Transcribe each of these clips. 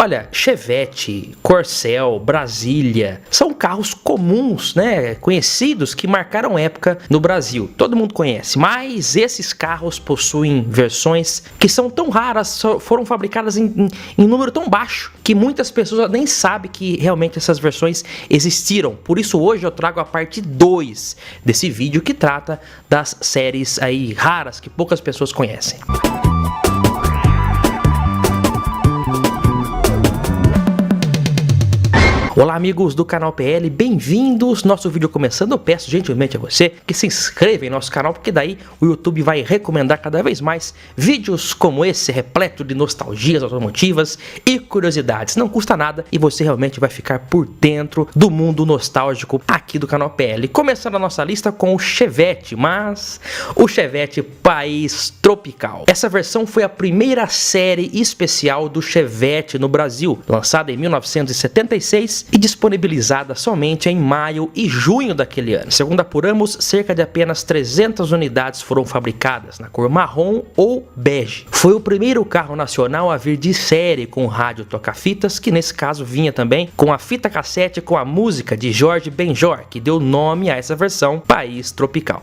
Olha, Chevette, Corcel, Brasília, são carros comuns, né, conhecidos, que marcaram época no Brasil. Todo mundo conhece, mas esses carros possuem versões que são tão raras, foram fabricadas em número tão baixo, que muitas pessoas nem sabem que realmente essas versões existiram. Por isso hoje eu trago a parte 2 desse vídeo que trata das séries aí raras que poucas pessoas conhecem. Olá amigos do canal PL, bem-vindos! Nosso vídeo começando, eu peço gentilmente a você que se inscreva em nosso canal, porque daí o YouTube vai recomendar cada vez mais vídeos como esse, repleto de nostalgias automotivas e curiosidades. Não custa nada e você realmente vai ficar por dentro do mundo nostálgico aqui do canal PL. Começando a nossa lista com o Chevette, mas o Chevette País Tropical. Essa versão foi a primeira série especial do Chevette no Brasil, lançada em 1976 e disponibilizada somente em maio e junho daquele ano. Segundo apuramos, cerca de apenas 300 unidades foram fabricadas na cor marrom ou bege. Foi o primeiro carro nacional a vir de série com rádio toca-fitas, que nesse caso vinha também com a fita cassete com a música de Jorge Benjor, que deu nome a essa versão País Tropical.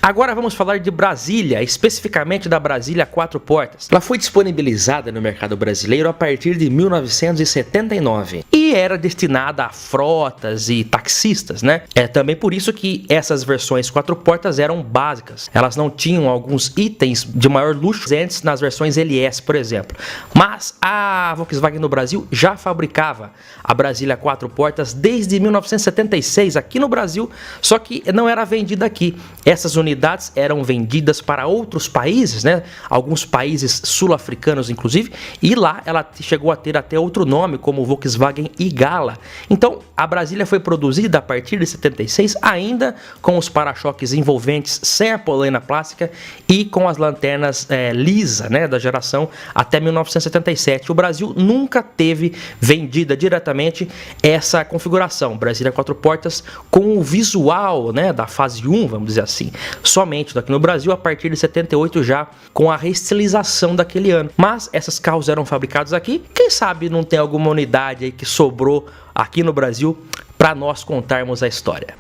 Agora vamos falar de Brasília, especificamente da Brasília 4 portas. Ela foi disponibilizada no mercado brasileiro a partir de 1979 e era destinada a frotas e taxistas, né? É também por isso que essas versões 4 portas eram básicas. Elas não tinham alguns itens de maior luxo presentes nas versões LS, por exemplo. Mas a Volkswagen no Brasil já fabricava a Brasília 4 portas desde 1976 aqui no Brasil, só que não era vendida aqui. Essas unidades eram vendidas para outros países, né? Alguns países sul-africanos inclusive, e lá ela chegou a ter até outro nome, como Volkswagen Igala. Então a Brasília foi produzida a partir de 76, ainda com os para-choques envolventes sem a polena plástica e com as lanternas lisa, né, da geração até 1977. O Brasil nunca teve vendida diretamente essa configuração, Brasília 4 portas, com o visual, né, da fase 1, vamos dizer assim, somente aqui no Brasil a partir de 78, já com a reestilização daquele ano. Mas esses carros eram fabricados aqui, quem sabe não tem alguma unidade aí que sobrou aqui no Brasil para nós contarmos a história.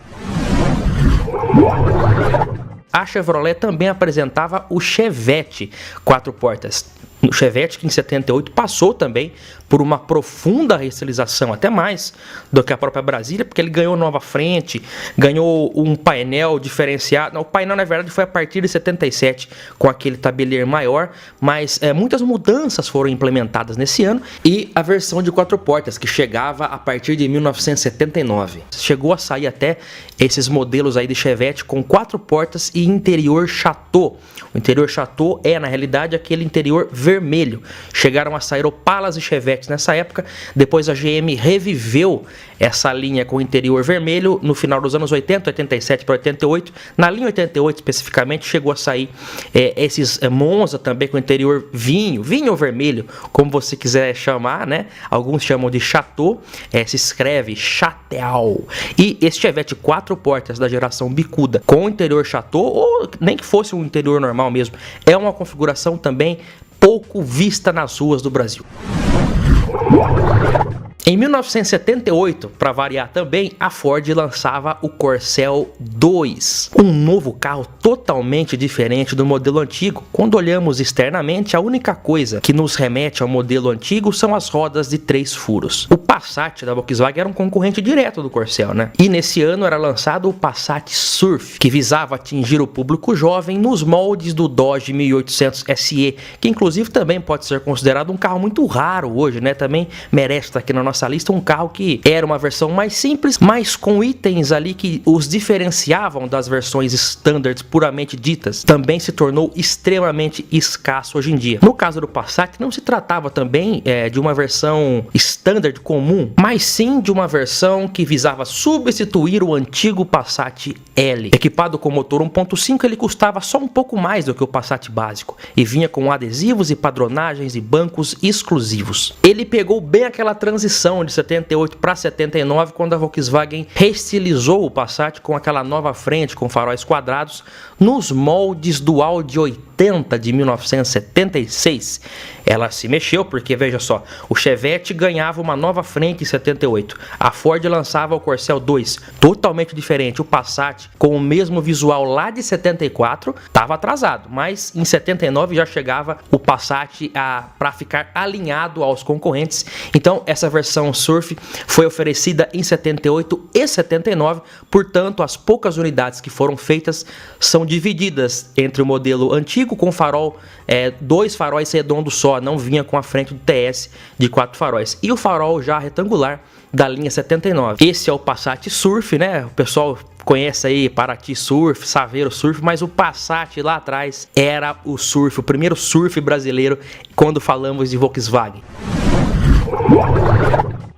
A Chevrolet também apresentava o Chevette 4 portas. O Chevette, que em 78 passou também por uma profunda reestilização, até mais do que a própria Brasília, porque ele ganhou nova frente, ganhou um painel diferenciado. Não, o painel na verdade foi a partir de 77 com aquele tabelier maior, mas muitas mudanças foram implementadas nesse ano, e a versão de 4 portas que chegava a partir de 1979. Chegou a sair até esses modelos aí de Chevette com 4 portas e interior Chateau. O interior Chateau é na realidade aquele interior vermelho. Chegaram a sair Opalas e Chevettes nessa época. Depois a GM reviveu essa linha com interior vermelho no final dos anos 80, 87 para 88. Na linha 88 especificamente chegou a sair esses Monza também com interior vinho ou vermelho, como você quiser chamar, né? Alguns chamam de Chateau, se escreve Chateau. E esse Chevette 4 portas da geração bicuda com interior Chateau, ou nem que fosse um interior normal mesmo, é uma configuração também pouco vista nas ruas do Brasil. Em 1978, para variar também, a Ford lançava o Corcel 2, um novo carro totalmente diferente do modelo antigo. Quando olhamos externamente, a única coisa que nos remete ao modelo antigo são as rodas de 3 furos. O Passat da Volkswagen era um concorrente direto do Corcel, né? E nesse ano era lançado o Passat Surf, que visava atingir o público jovem nos moldes do Dodge 1800 SE, que inclusive também pode ser considerado um carro muito raro hoje, né? Também merece estar aqui na nossa lista, um carro que era uma versão mais simples, mas com itens ali que os diferenciavam das versões standards puramente ditas. Também se tornou extremamente escasso hoje em dia. No caso do Passat, não se tratava também de uma versão standard comum, mas sim de uma versão que visava substituir o antigo Passat L. Equipado com motor 1.5, ele custava só um pouco mais do que o Passat básico e vinha com adesivos e padronagens e bancos exclusivos. Ele pegou bem aquela transição de 78 para 79, quando a Volkswagen reestilizou o Passat com aquela nova frente com faróis quadrados nos moldes do Audi 80 de 1976. ela se mexeu, porque veja só, o Chevette ganhava uma nova frente em 78, a Ford lançava o Corcel 2, totalmente diferente, o Passat com o mesmo visual lá de 74, estava atrasado, mas em 79 já chegava o Passat para ficar alinhado aos concorrentes. Então essa versão Surf foi oferecida em 78 e 79, portanto as poucas unidades que foram feitas são divididas entre o modelo antigo com farol, 2 faróis redondos só, não vinha com a frente do TS de 4 faróis, e o farol já retangular da linha 79. Esse é o Passat Surf, né? O pessoal conhece aí Paraty Surf, Saveiro Surf, mas o Passat lá atrás era o Surf, o primeiro Surf brasileiro quando falamos de Volkswagen.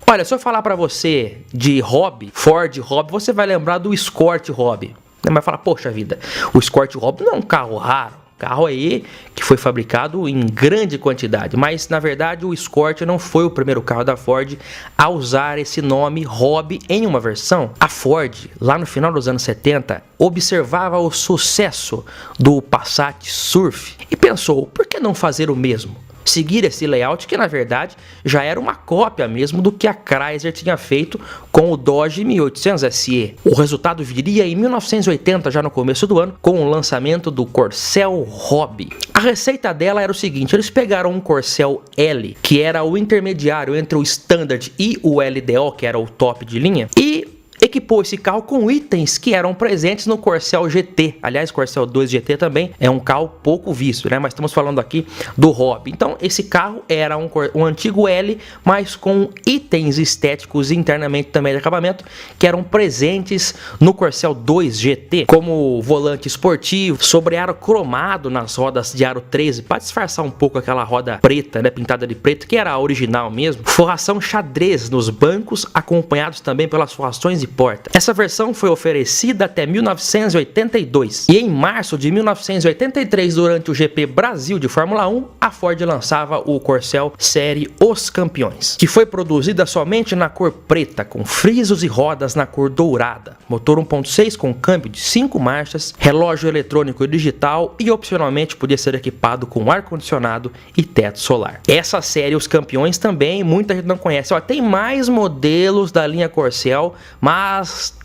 Olha, se eu falar para você de hobby, Ford hobby, você vai lembrar do Escort hobby. Vai falar, poxa vida, o Escort hobby não é um carro raro. Carro aí que foi fabricado em grande quantidade, mas na verdade o Escort não foi o primeiro carro da Ford a usar esse nome hobby em uma versão. A Ford, lá no final dos anos 70, observava o sucesso do Passat Surf e pensou, por que não fazer o mesmo? Seguir esse layout que na verdade já era uma cópia mesmo do que a Chrysler tinha feito com o Dodge 1800 SE. O resultado viria em 1980, já no começo do ano, com o lançamento do Corcel Hobby. A receita dela era o seguinte, eles pegaram um Corcel L, que era o intermediário entre o Standard e o LDO, que era o top de linha, e equipou esse carro com itens que eram presentes no Corcel GT. Aliás, Corcel 2 GT também é um carro pouco visto, né? Mas estamos falando aqui do Hobby. Então, esse carro era um antigo L, mas com itens estéticos internamente também de acabamento, que eram presentes no Corcel 2 GT, como volante esportivo, sobrearo cromado nas rodas de aro 13, para disfarçar um pouco aquela roda preta, né? Pintada de preto, que era a original mesmo. Forração xadrez nos bancos, acompanhados também pelas forrações de porta. Essa versão foi oferecida até 1982 e em março de 1983, durante o GP Brasil de Fórmula 1, a Ford lançava o Corcel série Os Campeões, que foi produzida somente na cor preta, com frisos e rodas na cor dourada, motor 1.6 com câmbio de 5 marchas, relógio eletrônico e digital e opcionalmente podia ser equipado com ar-condicionado e teto solar. Essa série Os Campeões também muita gente não conhece. Ó, tem mais modelos da linha Corcel, mas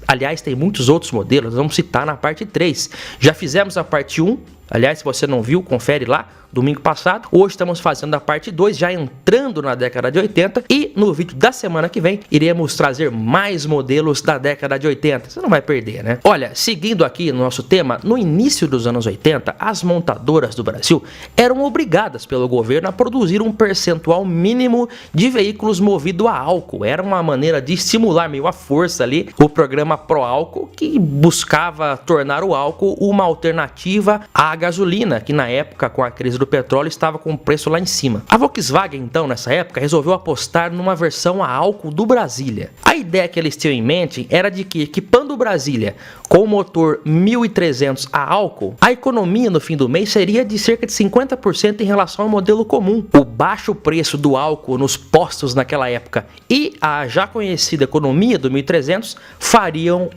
aliás, tem muitos outros modelos, vamos citar na parte 3. Já fizemos a parte 1, aliás, se você não viu, confere lá, domingo passado. Hoje estamos fazendo a parte 2, já entrando na década de 80, e no vídeo da semana que vem iremos trazer mais modelos da década de 80. Você não vai perder, né? Olha, seguindo aqui no nosso tema, no início dos anos 80, as montadoras do Brasil eram obrigadas pelo governo a produzir um percentual mínimo de veículos movidos a álcool. Era uma maneira de estimular meio à força ali o programa Pro Álcool, que buscava tornar o álcool uma alternativa à gasolina, que na época, com a crise do petróleo, estava com o preço lá em cima. A Volkswagen, então, nessa época, resolveu apostar numa versão a álcool do Brasília. A ideia que eles tinham em mente era de que, equipando o Brasília com o motor 1300 a álcool, a economia no fim do mês seria de cerca de 50% em relação ao modelo comum. O baixo preço do álcool nos postos naquela época e a já conhecida economia do 1300 fariam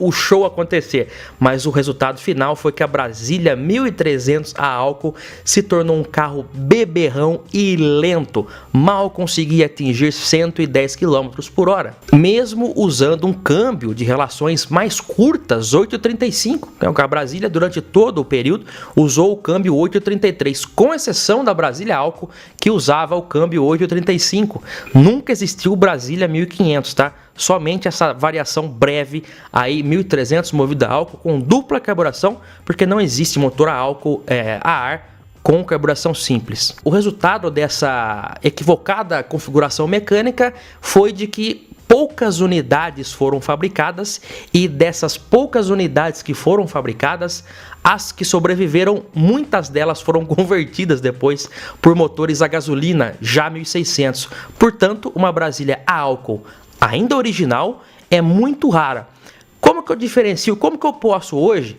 o show acontecer, mas o resultado final foi que a Brasília 1300 a álcool se tornou um carro beberrão e lento, mal conseguia atingir 110 km por hora, mesmo usando um câmbio de relações mais curtas, 8,35. Então, a Brasília durante todo o período usou o câmbio 8,33, com exceção da Brasília álcool, que usava o câmbio 8,35. Nunca existiu o Brasília 1500, tá? Somente essa variação breve aí, 1300 movido a álcool com dupla carburação, porque não existe motor a álcool a ar com carburação simples. O resultado dessa equivocada configuração mecânica foi de que poucas unidades foram fabricadas, e dessas poucas unidades que foram fabricadas, as que sobreviveram, muitas delas foram convertidas depois por motores a gasolina já 1600. Portanto, uma Brasília a álcool ainda original é muito rara. Como que eu diferencio, como que eu posso hoje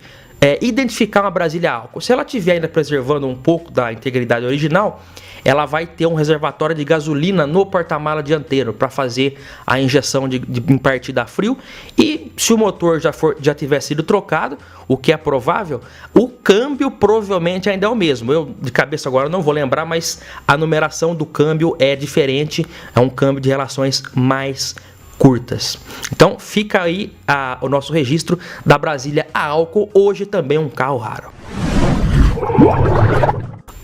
identificar uma Brasília a álcool. Se ela estiver ainda preservando um pouco da integridade original, ela vai ter um reservatório de gasolina no porta-mala dianteiro para fazer a injeção em partida a frio. E se o motor já tiver sido trocado, o que é provável, o câmbio provavelmente ainda é o mesmo. Eu de cabeça agora não vou lembrar, mas a numeração do câmbio é diferente, é um câmbio de relações mais curtas. Então fica aí o nosso registro da Brasília a álcool, hoje também um carro raro.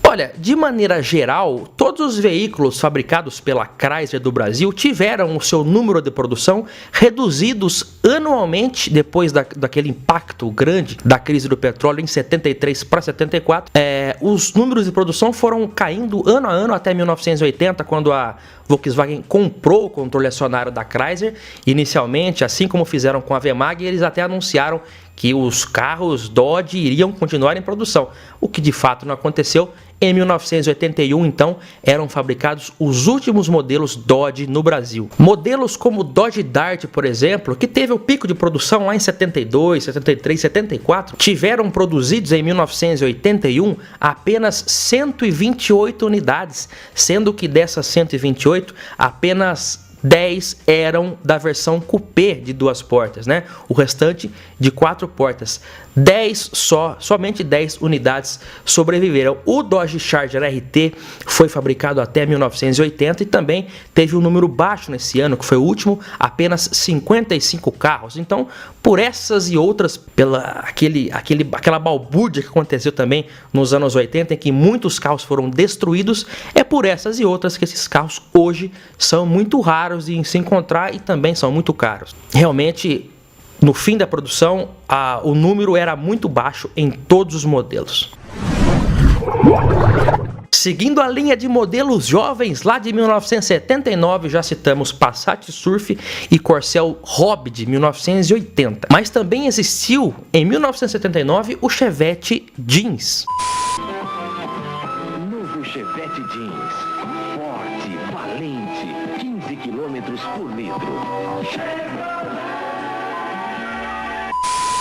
Olha, de maneira geral, todos os veículos fabricados pela Chrysler do Brasil tiveram o seu número de produção reduzidos anualmente depois daquele impacto grande da crise do petróleo em 73 para 74. Os números de produção foram caindo ano a ano até 1980, quando a Volkswagen comprou o controle acionário da Chrysler. Inicialmente, assim como fizeram com a WEMAG, eles até anunciaram que os carros Dodge iriam continuar em produção, o que de fato não aconteceu. Em 1981, então, eram fabricados os últimos modelos Dodge no Brasil. Modelos como o Dodge Dart, por exemplo, que teve o pico de produção lá em 72, 73, 74, tiveram produzidos em 1981 apenas 128 unidades, sendo que dessas 128, apenas 10 eram da versão coupé de 2 portas, né? O restante de 4 portas. Somente 10 unidades sobreviveram. O Dodge Charger RT foi fabricado até 1980 e também teve um número baixo nesse ano, que foi o último, apenas 55 carros. Então, por essas e outras, pela aquela balbúrdia que aconteceu também nos anos 80, em que muitos carros foram destruídos, é por essas e outras que esses carros hoje são muito raros de se encontrar e também são muito caros. Realmente, no fim da produção, o número era muito baixo em todos os modelos. Seguindo a linha de modelos jovens, lá de 1979 já citamos Passat Surf e Corcel Hobby de 1980. Mas também existiu, em 1979, o Chevette Jeans. Novo Chevette Jeans, forte, valente, 15 km por litro.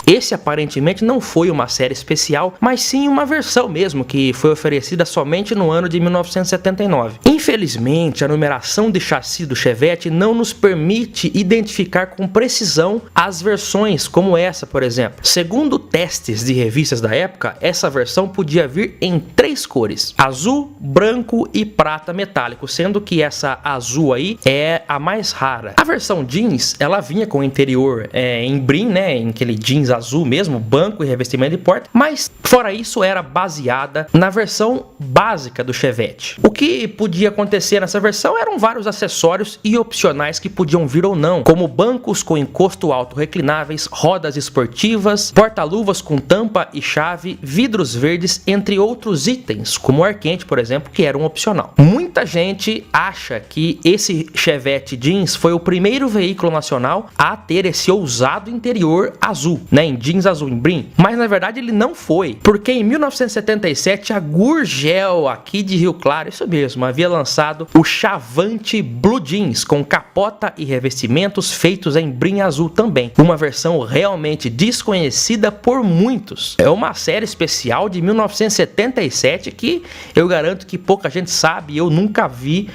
Esse aparentemente não foi uma série especial, mas sim uma versão mesmo, que foi oferecida somente no ano de 1979. Infelizmente, a numeração de chassi do Chevette não nos permite identificar com precisão as versões como essa, por exemplo. Segundo testes de revistas da época, essa versão podia vir em 3 cores: azul, branco e prata metálico, sendo que essa azul aí é a mais rara. A versão jeans, ela vinha com o interior em brim, né, em aquele jeans azul mesmo, banco e revestimento de porta, mas fora isso era baseada na versão básica do Chevette. O que podia acontecer nessa versão eram vários acessórios e opcionais que podiam vir ou não, como bancos com encosto alto reclináveis, rodas esportivas, porta-luvas com tampa e chave, vidros verdes, entre outros itens, como o ar quente, por exemplo, que era um opcional. Muita gente acha que esse Chevette Jeans foi o primeiro veículo nacional a ter esse ousado interior azul, né, em jeans azul, em brim, mas na verdade ele não foi, porque em 1977 a Gurgel, aqui de Rio Claro, isso mesmo, havia lançado o Chavante Blue Jeans, com capota e revestimentos feitos em brim azul também, uma versão realmente desconhecida por muitos. É uma série especial de 1977 que eu garanto que pouca gente sabe, eu nunca vi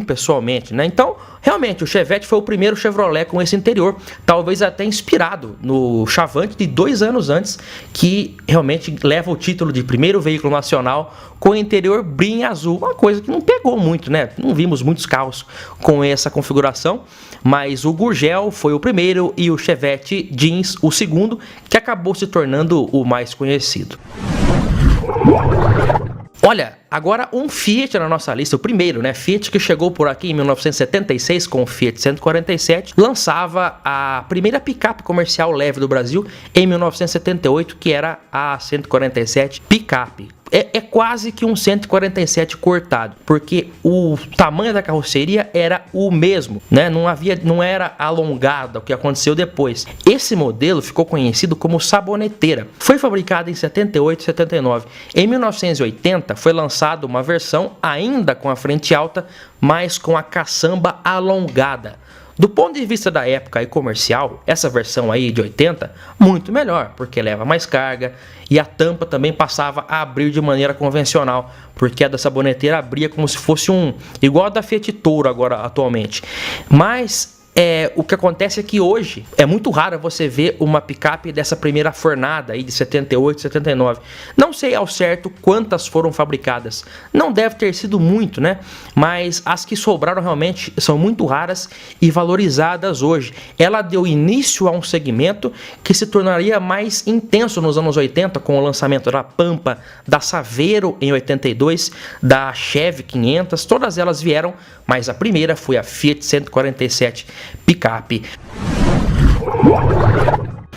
pessoalmente, né? Então, realmente, o Chevette foi o primeiro Chevrolet com esse interior, talvez até inspirado no Chavante de 2 anos antes, que realmente leva o título de primeiro veículo nacional com interior brim azul, uma coisa que não pegou muito, né? Não vimos muitos carros com essa configuração, mas o Gurgel foi o primeiro e o Chevette Jeans o segundo, que acabou se tornando o mais conhecido. Olha, agora um Fiat na nossa lista, o primeiro, né? Fiat que chegou por aqui em 1976 com o Fiat 147, lançava a primeira picape comercial leve do Brasil em 1978, que era a 147 picape. É quase que um 147 cortado, porque o tamanho da carroceria era o mesmo, né? Não era alongada, o que aconteceu depois. Esse modelo ficou conhecido como saboneteira. Foi fabricado em 78 e 79. Em 1980 foi lançada uma versão ainda com a frente alta, mas com a caçamba alongada. Do ponto de vista da época e comercial, essa versão aí de 80, muito melhor, porque leva mais carga e a tampa também passava a abrir de maneira convencional, porque a da saboneteira abria como se fosse igual a da Fiat Toro agora atualmente. Mas o que acontece é que hoje é muito raro você ver uma picape dessa primeira fornada aí de 78, 79. Não sei ao certo quantas foram fabricadas. Não deve ter sido muito, né? Mas as que sobraram realmente são muito raras e valorizadas hoje. Ela deu início a um segmento que se tornaria mais intenso nos anos 80 com o lançamento da Pampa, da Saveiro em 82, da Chevy 500. Todas elas vieram, mas a primeira foi a Fiat 147 picape.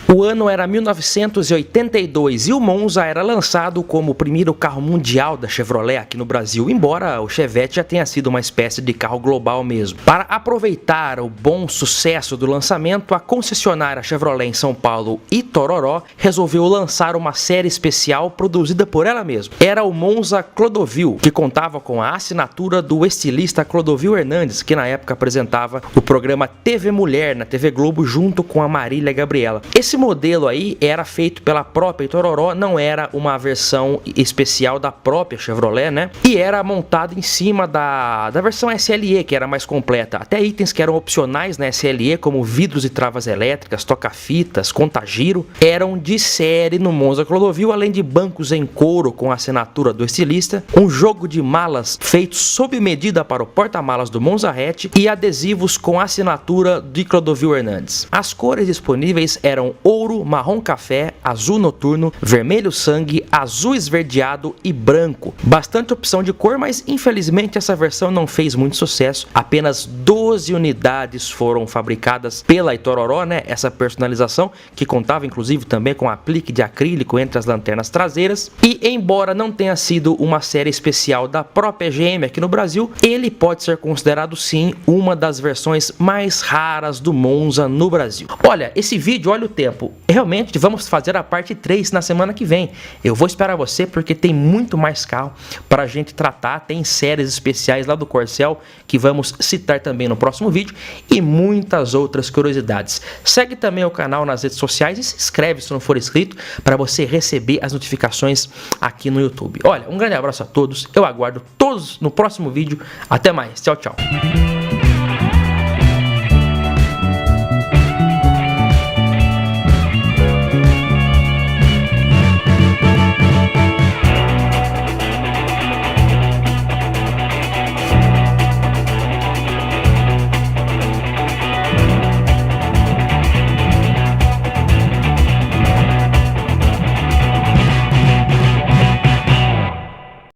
O ano era 1982 e o Monza era lançado como o primeiro carro mundial da Chevrolet aqui no Brasil, embora o Chevette já tenha sido uma espécie de carro global mesmo. Para aproveitar o bom sucesso do lançamento, a concessionária Chevrolet em São Paulo, Itororó, resolveu lançar uma série especial produzida por ela mesma. Era o Monza Clodovil, que contava com a assinatura do estilista Clodovil Hernandes, que na época apresentava o programa TV Mulher na TV Globo junto com a Marília Gabriela. Esse modelo aí era feito pela própria Itororó, não era uma versão especial da própria Chevrolet, né? E era montado em cima da versão SLE, que era mais completa. Até itens que eram opcionais na SLE, como vidros e travas elétricas, toca-fitas, contagiro, eram de série no Monza Clodovil, além de bancos em couro com a assinatura do estilista, um jogo de malas feito sob medida para o porta-malas do Monza Hatch e adesivos com a assinatura de Clodovil Hernandes. As cores disponíveis eram ouro, marrom café, azul noturno, vermelho sangue, azul esverdeado e branco. Bastante opção de cor, mas infelizmente essa versão não fez muito sucesso. Apenas 12 unidades foram fabricadas pela Itororó, né? Essa personalização que contava inclusive também com aplique de acrílico entre as lanternas traseiras. E embora não tenha sido uma série especial da própria GM aqui no Brasil, ele pode ser considerado sim uma das versões mais raras do Monza no Brasil. Olha, esse vídeo, olha o tempo. Realmente vamos fazer a parte 3 na semana que vem. Eu vou esperar você porque tem muito mais carro para a gente tratar. Tem séries especiais lá do Corcel que vamos citar também no próximo vídeo e muitas outras curiosidades. Segue também o canal nas redes sociais e se inscreve se não for inscrito para você receber as notificações aqui no YouTube. Olha, um grande abraço a todos. Eu aguardo todos no próximo vídeo. Até mais. Tchau, tchau.